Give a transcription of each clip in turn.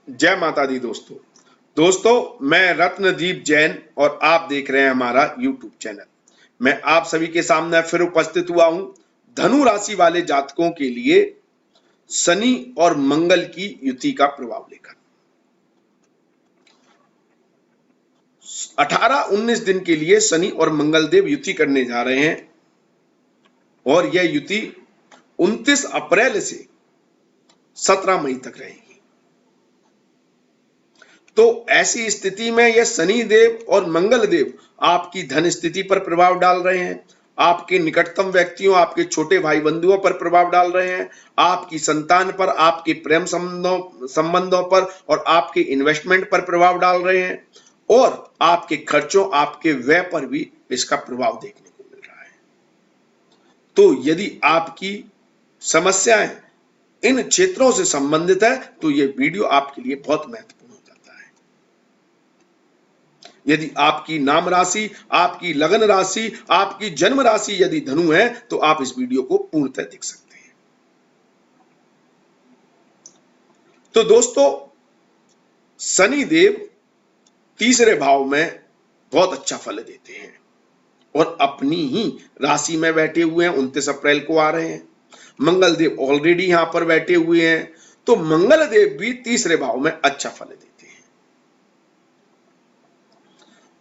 जय माता दी दोस्तों। मैं रत्नदीप जैन और आप देख रहे हैं हमारा YouTube चैनल। मैं आप सभी के सामने फिर उपस्थित हुआ हूं धनु राशि वाले जातकों के लिए शनि और मंगल की युति का प्रभाव लेकर। 18-19 दिन के लिए शनि और मंगल देव युति करने जा रहे हैं और यह युति 29 अप्रैल से 17 मई तक रहेगी। तो ऐसी स्थिति में यह शनि देव और मंगल देव आपकी धन स्थिति पर प्रभाव डाल रहे हैं, आपके निकटतम व्यक्तियों, आपके छोटे भाई बंधुओं पर प्रभाव डाल रहे हैं, आपकी संतान पर, आपके प्रेम संबंधों पर और आपके इन्वेस्टमेंट पर प्रभाव डाल रहे हैं और आपके खर्चों, आपके व्यय पर भी इसका प्रभाव देखने को मिल रहा है। तो यदि आपकी समस्याएं इन क्षेत्रों से संबंधित है तो यह वीडियो आपके लिए बहुत महत्वपूर्ण हो जाता है। यदि आपकी नाम राशि, आपकी लगन राशि, आपकी जन्म राशि यदि धनु है तो आप इस वीडियो को पूर्णतः देख सकते हैं। तो दोस्तों, शनि देव तीसरे भाव में बहुत अच्छा फल देते हैं और अपनी ही राशि में बैठे हुए हैं, 29 अप्रैल को आ रहे हैं। मंगल देव ऑलरेडी यहां पर बैठे हुए हैं, तो मंगल देव भी तीसरे भाव में अच्छा फल देते हैं।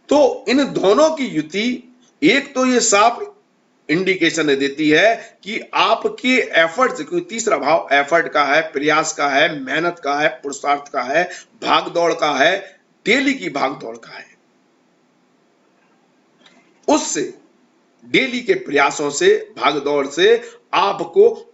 तो इन दोनों की युति एक तो ये साफ इंडिकेशन देती है कि आपके एफर्ट्स, क्योंकि तीसरा भाव एफर्ट का है, प्रयास का है, मेहनत का है, पुरुषार्थ का है, भाग दौड़ का है, डेली की भाग दौड़ का है, उससे डेली के प्रयासों से, भाग दौड़ से आपको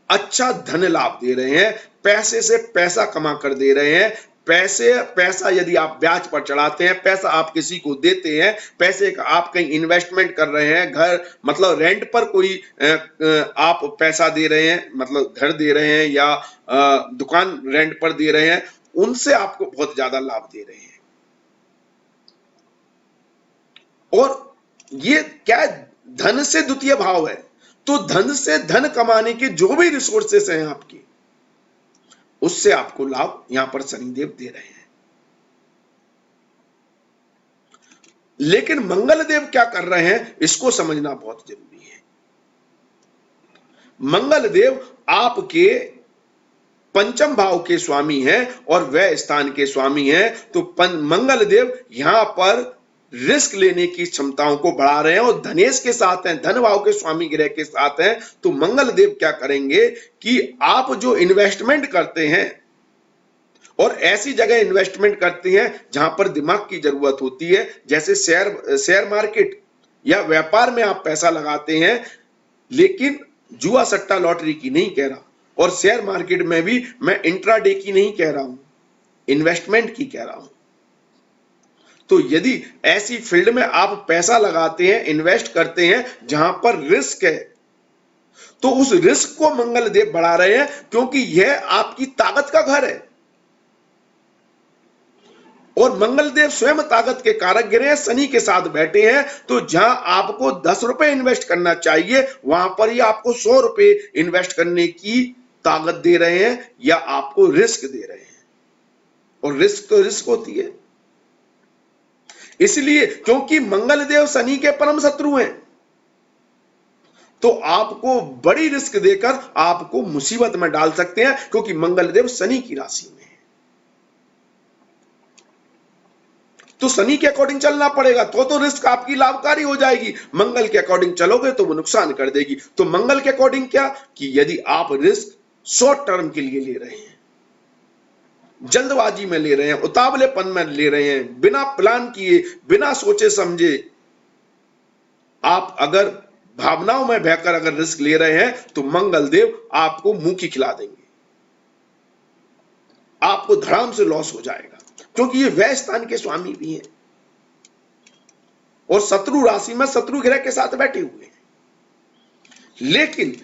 अच्छा धन लाभ दे रहे हैं, पैसे से पैसा कमा कर दे रहे हैं। पैसा यदि आप ब्याज पर चढ़ाते हैं, पैसा आप किसी को देते हैं, पैसे का आप कहीं इन्वेस्टमेंट कर रहे हैं, घर मतलब रेंट पर कोई आप पैसा दे रहे हैं, मतलब घर दे रहे हैं या दुकान रेंट पर दे रहे हैं, उनसे आपको बहुत ज्यादा लाभ दे रहे हैं। और ये क्या है? धन से द्वितीय भाव है, तो धन से धन कमाने के जो भी रिसोर्सेस हैं आपकी, उससे आपको लाभ यहां पर शनिदेव दे रहे हैं। लेकिन मंगल देव क्या कर रहे हैं, इसको समझना बहुत जरूरी है। मंगल देव आपके पंचम भाव के स्वामी हैं और वह स्थान के स्वामी हैं, तो मंगल देव यहां पर रिस्क लेने की क्षमताओं को बढ़ा रहे हैं और धनेश के साथ हैं, धन भाव के स्वामी ग्रह के साथ हैं। तो मंगल देव क्या करेंगे कि आप जो इन्वेस्टमेंट करते हैं और ऐसी जगह इन्वेस्टमेंट करते हैं जहां पर दिमाग की जरूरत होती है, जैसे शेयर मार्केट या व्यापार में आप पैसा लगाते हैं, लेकिन जुआ सट्टा लॉटरी की नहीं कह रहा, और शेयर मार्केट में भी मैं इंट्राडे की नहीं कह रहा हूं, इन्वेस्टमेंट की कह रहा हूं। तो यदि ऐसी फील्ड में आप पैसा लगाते हैं, इन्वेस्ट करते हैं जहां पर रिस्क है, तो उस रिस्क को मंगल देव बढ़ा रहे हैं, क्योंकि यह आपकी ताकत का घर है और मंगल देव स्वयं ताकत के कारक ग्रह शनि के साथ बैठे हैं। तो जहां आपको 10 रुपए इन्वेस्ट करना चाहिए, वहां पर ही आपको 100 रुपए इन्वेस्ट करने की ताकत दे रहे हैं या आपको रिस्क दे रहे हैं। और रिस्क तो रिस्क होती है, इसलिए क्योंकि मंगल देव शनि के परम शत्रु हैं, तो आपको बड़ी रिस्क देकर आपको मुसीबत में डाल सकते हैं, क्योंकि मंगल देव शनि की राशि में है। तो शनि के अकॉर्डिंग चलना पड़ेगा, तो रिस्क आपकी लाभकारी हो जाएगी। मंगल के अकॉर्डिंग चलोगे तो वो नुकसान कर देगी। तो मंगल के अकॉर्डिंग क्या कि यदि आप रिस्क शॉर्ट टर्म के लिए ले रहे हैं, जल्दबाजी में ले रहे हैं, उतावलेपन में ले रहे हैं, बिना प्लान किए, बिना सोचे समझे आप अगर भावनाओं में बहकर अगर रिस्क ले रहे हैं, तो मंगल देव आपको मुंह की खिला देंगे, आपको धड़ाम से लॉस हो जाएगा, क्योंकि ये वह स्थान के स्वामी भी हैं और शत्रु राशि में शत्रु ग्रह के साथ बैठे हुए हैं। लेकिन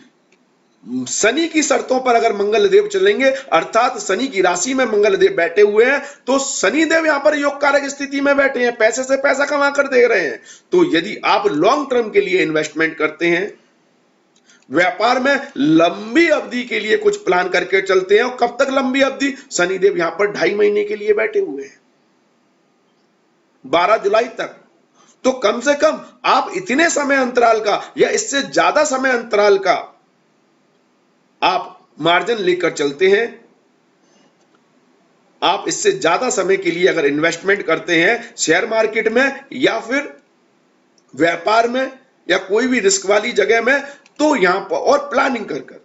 शनि की शर्तों पर अगर मंगल देव चलेंगे, अर्थात शनि की राशि में मंगल देव बैठे हुए हैं, तो शनि देव यहां पर योग कारक स्थिति में बैठे हैं, पैसे से पैसा कमा कर दे रहे हैं। तो यदि आप लॉन्ग टर्म के लिए इन्वेस्टमेंट करते हैं, व्यापार में लंबी अवधि के लिए कुछ प्लान करके चलते हैं। और कब तक लंबी अवधि? शनिदेव यहां पर 2.5 महीने के लिए बैठे हुए हैं, 12 जुलाई तक। तो कम से कम आप इतने समय अंतराल का या इससे ज्यादा समय अंतराल का आप मार्जिन लेकर चलते हैं। आप इससे ज्यादा समय के लिए अगर इन्वेस्टमेंट करते हैं शेयर मार्केट में या फिर व्यापार में या कोई भी रिस्क वाली जगह में, तो यहां पर और प्लानिंग कर कर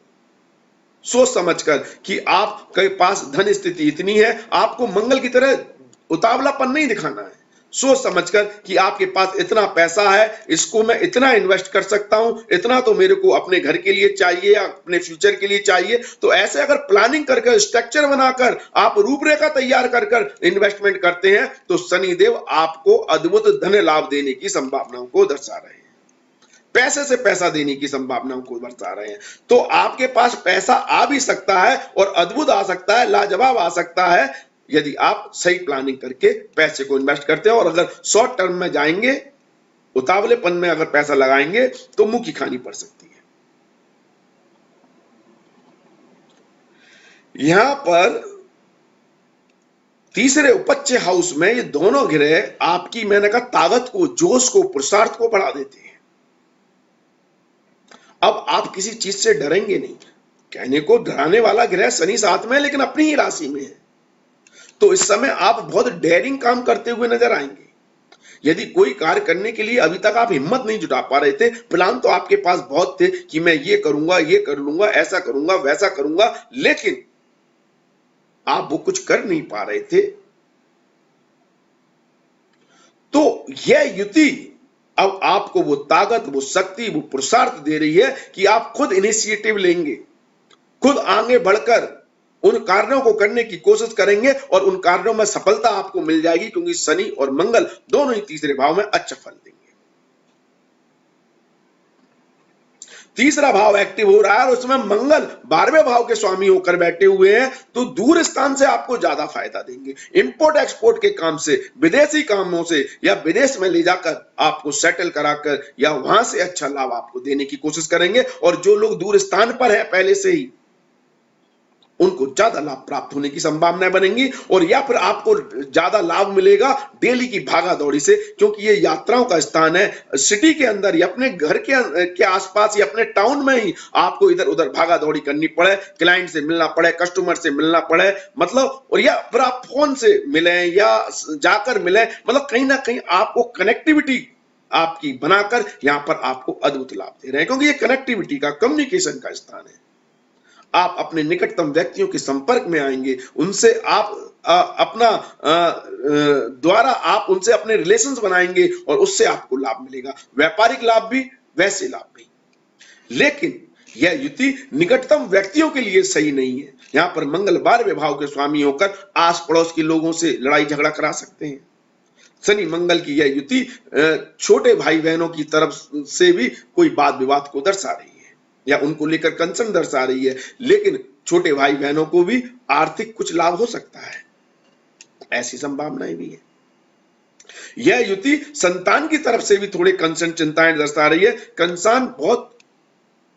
सोच समझकर कि आपके पास धन स्थिति इतनी है, आपको मंगल की तरह उतावलापन नहीं दिखाना है। सोच समझकर कि आपके पास इतना पैसा है, इसको मैं इतना इन्वेस्ट कर सकता हूं, इतना तो मेरे को अपने घर के लिए चाहिए या अपने फ्यूचर के लिए चाहिए। तो ऐसे अगर प्लानिंग करके स्ट्रक्चर बनाकर आप रूपरेखा तैयार कर कर इन्वेस्टमेंट करते हैं तो शनिदेव आपको अद्भुत धन लाभ देने की संभावनाओं को दर्शा रहे हैं, पैसे से पैसा देने की संभावनाओं को दर्शा रहे हैं। तो आपके पास पैसा आ भी सकता है और अद्भुत आ सकता है, लाजवाब आ सकता है, यदि आप सही प्लानिंग करके पैसे को इन्वेस्ट करते हैं। और अगर शॉर्ट टर्म में जाएंगे, उतावलेपन में अगर पैसा लगाएंगे तो मुंह की खानी पड़ सकती है। यहां पर तीसरे उपच्य हाउस में ये दोनों ग्रह आपकी, मैंने कहा, ताकत को, जोश को, पुरुषार्थ को बढ़ा देते हैं। अब आप किसी चीज से डरेंगे नहीं। कहने को डराने वाला ग्रह शनि साथ में है, लेकिन अपनी ही राशि में है। तो इस समय आप बहुत डेयरिंग काम करते हुए नजर आएंगे। यदि कोई कार्य करने के लिए अभी तक आप हिम्मत नहीं जुटा पा रहे थे, प्लान तो आपके पास बहुत थे कि मैं ये करूंगा, ये कर लूंगा, ऐसा करूंगा, वैसा करूंगा, लेकिन आप वो कुछ कर नहीं पा रहे थे। तो यह युति अब आपको वो ताकत, वो शक्ति, वो पुरुषार्थ दे रही है कि आप खुद इनिशिएटिव लेंगे, खुद आगे बढ़कर उन कार्यों को करने की कोशिश करेंगे और उन कार्यों में सफलता आपको मिल जाएगी, क्योंकि शनि और मंगल दोनों ही तीसरे भाव में अच्छा फल देंगे। तीसरा भाव एक्टिव हो रहा है और उसमें मंगल 12वें भाव के स्वामी होकर बैठे हुए हैं, तो दूर स्थान से आपको ज्यादा फायदा देंगे। इंपोर्ट एक्सपोर्ट के काम से, विदेशी कामों से या विदेश में ले जाकर आपको सेटल कराकर या वहां से अच्छा लाभ आपको देने की कोशिश करेंगे। और जो लोग दूर स्थान पर है पहले से ही, उनको ज्यादा लाभ प्राप्त होने की संभावनाएं बनेंगी। और या फिर आपको ज्यादा लाभ मिलेगा डेली की भागा दौड़ी से, क्योंकि ये यात्राओं का स्थान है। सिटी के अंदर या अपने घर के आसपास या अपने टाउन में ही आपको इधर उधर भागा दौड़ी करनी पड़े, क्लाइंट से मिलना पड़े, कस्टमर से मिलना पड़े, मतलब, और या फिर आप फोन से मिले या जाकर मिले, मतलब कहीं ना कहीं आपको कनेक्टिविटी आपकी बनाकर यहां पर आपको अद्भुत लाभ दे रहे हैं, क्योंकि ये कनेक्टिविटी का, कम्युनिकेशन का स्थान है। आप अपने निकटतम व्यक्तियों के संपर्क में आएंगे, उनसे आप अपना द्वारा आप उनसे अपने रिलेशंस बनाएंगे और उससे आपको लाभ मिलेगा, व्यापारिक लाभ भी, वैसे लाभ भी। लेकिन यह युति निकटतम व्यक्तियों के लिए सही नहीं है। यहां पर मंगल 12वें भाव के स्वामी होकर आस पड़ोस के लोगों से लड़ाई झगड़ा करा सकते हैं। शनि मंगल की यह युति छोटे भाई बहनों की तरफ से भी कोई वाद विवाद को दर्शा रही है या उनको लेकर कंसर्न दर्शा रही है। लेकिन छोटे भाई बहनों को भी आर्थिक कुछ लाभ हो सकता है, ऐसी संभावनाएं भी है। यह युति संतान की तरफ से भी थोड़े कंसर्न, चिंताएं दर्शा रही है। कंसर्न बहुत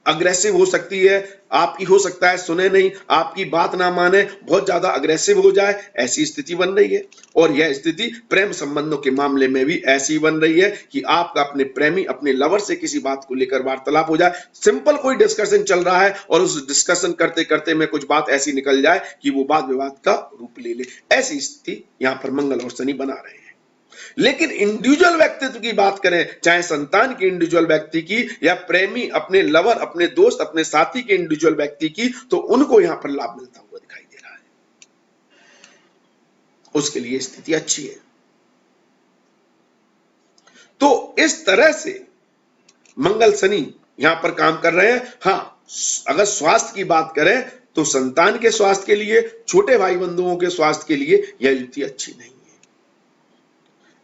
अग्रेसिव हो सकती है, आपकी हो सकता है सुने नहीं, आपकी बात ना माने, बहुत ज्यादा अग्रेसिव हो जाए, ऐसी स्थिति बन रही है। और यह स्थिति प्रेम संबंधों के मामले में भी ऐसी बन रही है कि आपका अपने प्रेमी, अपने लवर से किसी बात को लेकर वार्तालाप हो जाए, सिंपल कोई डिस्कशन चल रहा है और उस डिस्कशन करते करते में कुछ बात ऐसी निकल जाए कि वो वाद विवाद का रूप ले ले, ऐसी स्थिति यहां पर मंगल और शनि बना रहे हैं। लेकिन इंडिविजुअल व्यक्तित्व की बात करें, चाहे संतान के इंडिविजुअल व्यक्ति की या प्रेमी, अपने लवर, अपने दोस्त, अपने साथी के इंडिविजुअल व्यक्ति की, तो उनको यहां पर लाभ मिलता हुआ दिखाई दे रहा है, उसके लिए स्थिति अच्छी है। तो इस तरह से मंगल शनि यहां पर काम कर रहे हैं। हां, अगर स्वास्थ्य की बात करें तो संतान के स्वास्थ्य के लिए, छोटे भाई बंधुओं के स्वास्थ्य के लिए यह युति अच्छी नहीं है।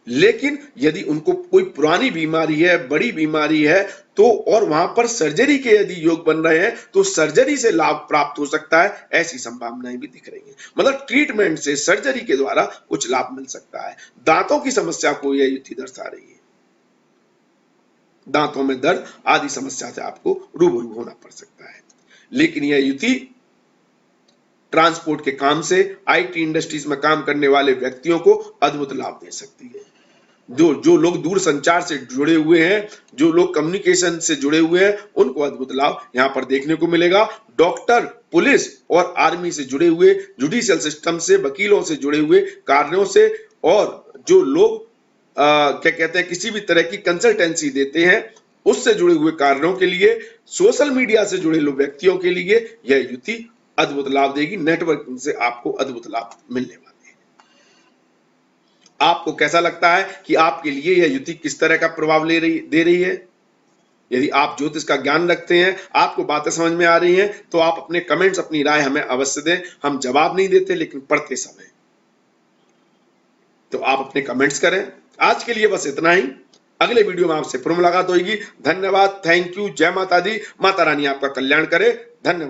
लेकिन यदि उनको कोई पुरानी बीमारी है, बड़ी बीमारी है, तो और वहां पर सर्जरी के यदि योग बन रहे हैं तो सर्जरी से लाभ प्राप्त हो सकता है, ऐसी संभावनाएं भी दिख रही हैं। मतलब ट्रीटमेंट से, सर्जरी के द्वारा कुछ लाभ मिल सकता है। दांतों की समस्या को यह युति दर्शा रही है। दांतों में दर्द आदि समस्या से आपको रूबरू होना पड़ सकता है। लेकिन यह युति ट्रांसपोर्ट के काम से, आईटी इंडस्ट्रीज में काम करने वाले व्यक्तियों को अद्भुत लाभ दे सकती है। जो लोग दूर संचार से जुड़े हुए हैं, जो लोग कम्युनिकेशन से जुड़े हुए हैं, उनको अद्भुत लाभ यहाँ पर देखने को मिलेगा। डॉक्टर, पुलिस और आर्मी से जुड़े हुए, जुडिशियल सिस्टम से, वकीलों से जुड़े हुए कार्यों से, और जो लोग क्या कहते हैं, किसी भी तरह की कंसल्टेंसी देते हैं, उससे जुड़े हुए कार्यों के लिए, सोशल मीडिया से जुड़े लोग व्यक्तियों के लिए यह युति अद्भुत लाभ देगी। नेटवर्किंग से आपको अद्भुत लाभ मिलने वाले हैं। आपको कैसा लगता है कि आपके लिए यह युति किस तरह का प्रभाव दे रही है? यदि आप ज्योतिष का ज्ञान रखते हैं, आपको बातें समझ में आ रही हैं, तो आप अपने कमेंट्स, अपनी राय हमें अवश्य दें। हम जवाब नहीं देते, लेकिन पढ़ते समय तो आप अपने कमेंट्स करें। आज के लिए बस इतना ही। अगले वीडियो में आपसे फिर मुलाकात होगी। धन्यवाद, थैंक यू, जय माता दी। माता रानी आपका कल्याण करे। धन्यवाद।